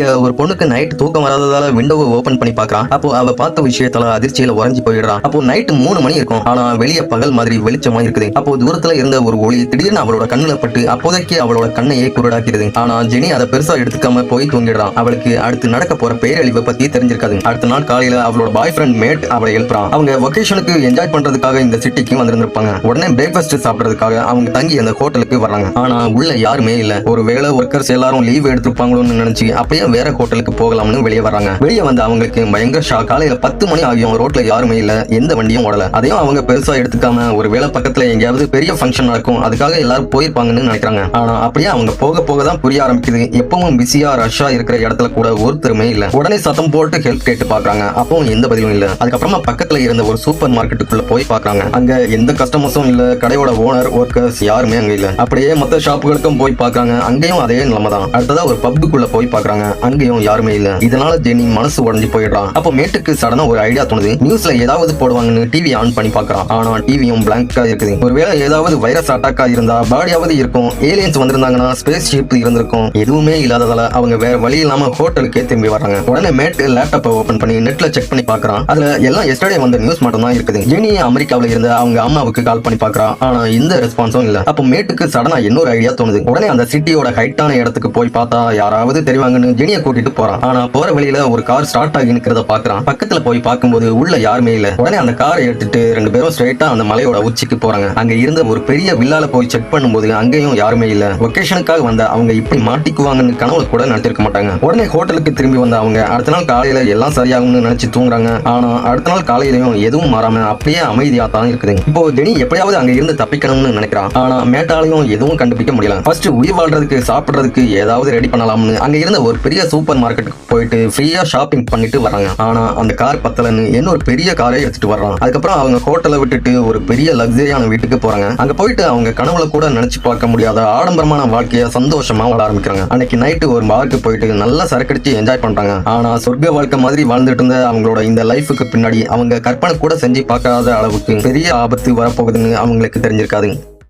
இங்க ஒரு பொண்ணுக்கு நைட் தூக்கம் வராததால விண்டோவை ஓபன் பண்ணி பாக்குறான். அப்போ அவ பார்த்த விஷயத்தால அதிர்ச்சியில உறைஞ்சு போயிடுறான். அப்போ நைட் 3 மணி இருக்கும். ஆனா வெளியே பகல் மாதிரி வெளிச்சமா இருக்குது. அப்போ தூரத்துல இருந்த ஒரு ஒளி திடீர்னு அவளோட கண்ணுல பட்டு அப்போதைக்கு அவளோட கண்ணையே குருடாக்கிறது. ஆனா ஜெனி அதை பெருசா எடுத்துக்காம போய் தூங்கிடுறான். அவளுக்கு அடுத்து நடக்க போற பேரழிவை பத்தி தெரிஞ்சிருக்காது. அடுத்த நாள் காலையில அவளோட பாய் ஃப்ரெண்ட் மேட் அவளை எழுப்புறான். அவங்க வெக்கேஷனுக்கு என்ஜாய் பண்றதுக்காக இந்த சிட்டிக்கு வந்திருந்திருப்பாங்க. உடனே பிரேக்ஃபாஸ்ட் சாப்பிடறதுக்காக அவங்க தங்கி அந்த ஹோட்டலுக்கு வர்றாங்க. ஆனா உள்ள யாருமே இல்ல. ஒரு வேளை ஒர்க்கர்ஸ் எல்லாரும் லீவ் எடுத்துப்பாங்களோன்னு நினைச்சு அப்படியே வேற ஹோட்டலுக்கு போகலாம்னு வெளியே வர்றாங்க. வெளியே வந்து அவங்களுக்கு பயங்கர ஷாக். காலையில 10 மணி ஆகியும் ரோட்ல யாருமே இல்ல, எந்த வண்டியும் ஓடல. அதையும் அவங்க பெருசா எடுத்துக்காம ஒரு வேளை பக்கத்துல எங்கேயாவது பெரிய ஃபங்க்ஷன் நடக்கும், அதுக்காக எல்லாரும் போயிருப்பாங்கன்னு நினைக்கிறாங்க. ஆனா அப்படியே அவங்க போக போக தான் புரிய ஆரம்பிக்குது. எப்பவும் பிஸியா ரஷ்ஷா இருக்கிற இடத்துல கூட ஒருத்தருமே இல்ல. உடனே சத்தம் போட்டு ஹெல்ப் கேட்டு பாக்குறாங்க. அப்பவும் எந்த பதிலும் இல்ல. அதுக்கப்புறமா பக்கத்துல இருந்த ஒரு சூப்பர் மார்க்கெட்டுக்குள்ள போய் பாக்குறாங்க. அங்க எந்த கஸ்டமர்ஸும் இல்ல. கடையோட ஓனர் ஒர்க்கர்ஸ் யாருமே அங்க இல்ல. அப்படியே மொத்த ஷாப்புகளுக்கும் போய் பாக்குறாங்க. அங்கேயும் அதே நிலைமை தான். அடுத்ததா ஒரு பப்புக்குள்ள போய் பாக்குறாங்க. அங்கேயும் யாருமே இல்ல. இதனால ஜெனி மனசு உடைஞ்சு போயிடுறான். அப்போ மேட்டுக்கு சடனா ஒரு ஐடியா தோணுது. நியூஸ்ல ஏதாவது போடுவாங்கன்னு டிவி ஆன் பண்ணி பாக்குறான். ஆனா டிவியும் பிளாங்கா இருக்குது. ஒருவேளை ஏதாவது வைரஸ் அட்டாக்கா இருந்தா பாடியாவது இருக்கும், ஏலியன்ஸ் வந்திருந்தாங்கன்னா ஸ்பேஸ் ஷிப் இருந்திருக்கும். எதுவுமே இல்லாததால அவங்க வேற வழி இல்லாம ஹோட்டலுக்கே திரும்பி வர்றாங்க. உடனே மேட் லேப்டாப்பை ஓபன் பண்ணி நெட்ல செக் பண்ணி பாக்குறான். அதுல எல்லாம் எஸ்டர்டே வந்த நியூஸ் மட்டும் தான் இருக்குது. ஜெனி அமெரிக்காவில இருந்த அவங்க அம்மாவுக்கு கால் பண்ணி பாக்குறான். ஆனா எந்த ரெஸ்பான்ஸும் இல்ல. அப்போ மேட்டுக்கு சடனா இன்னொரு ஐடியா தோணுது. உடனே அந்த சிட்டியோட ஹைட்டான இடத்துக்கு போய் பார்த்தா யாராவது தெரிவாங்கன்னு ஜெனியை கூட்டிட்டு போறான். ஆனா போற வழியில ஒரு கார் ஸ்டார்ட் ஆகி நிக்கிறத பாக்குறான். பக்கத்துல போய் பார்க்கும்போது உள்ள யாருமே இல்ல. உடனே அந்த காரை எடுத்துட்டு 2 பேரும் ஸ்ட்ரைட்டா அந்த மலையோட உச்சிக்கு போறாங்க. அங்க இருந்த ஒரு பெரிய வில்லால போய் செக் பண்ணும்போது அங்கேயும் யாருமே இல்ல. லொகேஷனுக்காக வந்த அவங்க இப்படி மாட்டிக்குவாங்கன்னு கனவுல கூட நினைச்சிருக்க மாட்டாங்க. உடனே ஹோட்டலுக்கு திரும்பி வந்த அவங்க அடுத்த நாள் காலையில எல்லாம் சரியாகும்னு நினைச்சு தூங்குறாங்க. ஆனா அடுத்த நாள் காலையிலயும் எதுவும் மாறாம அப்படியே அமைதியா தான் இருக்குது. இப்போ ஜெனி எப்படியாவது அங்க இருந்து தப்பிக்கணும்னு நினைக்கிறான். ஆனா மேட்டாலையும் எதுவும் கண்டுபிடிக்க முடியல. ஃபர்ஸ்ட் உயிர் வாழ்றதுக்கு சாப்பிடுறதுக்கு ஏதாவது ரெடி பண்ணலாம்னு அங்க இருந்த ஒரு பெரிய சூப்பர் மார்க்கெட்டுக்கு போயிட்டு ஃப்ரீயா ஷாப்பிங் பண்ணிட்டு வராங்க. ஆனா அந்த கார் பத்தலன்னு இன்னொரு பெரிய காரை எடுத்துட்டு வர்றான். அதுக்கப்புறம் அவங்க ஹோட்டலை விட்டுட்டு ஒரு பெரிய லக்ஸரியான வீட்டுக்கு போறாங்க. அங்க போயிட்டு அவங்க கனவுல கூட நினைச்சு பார்க்க முடியாத ஆடம்பரமான வாழ்க்கைய சந்தோஷமா வாழ ஆரம்பிக்கிறாங்க. அன்னைக்கு நைட்டு ஒரு பார்க்கு போயிட்டு நல்லா சரக்கடிச்சு என்ஜாய் பண்றாங்க. ஆனா சொர்க்க வாழ்க்கை மாதிரி வாழ்ந்துட்டு இருந்த அவங்களோட இந்த லைஃபுக்கு பின்னாடி அவங்க கற்பனை கூட செஞ்சு பார்க்காத அளவுக்கு பெரிய ஆபத்து வரப்போகுதுன்னு அவங்களுக்கு தெரிஞ்சிருக்காது.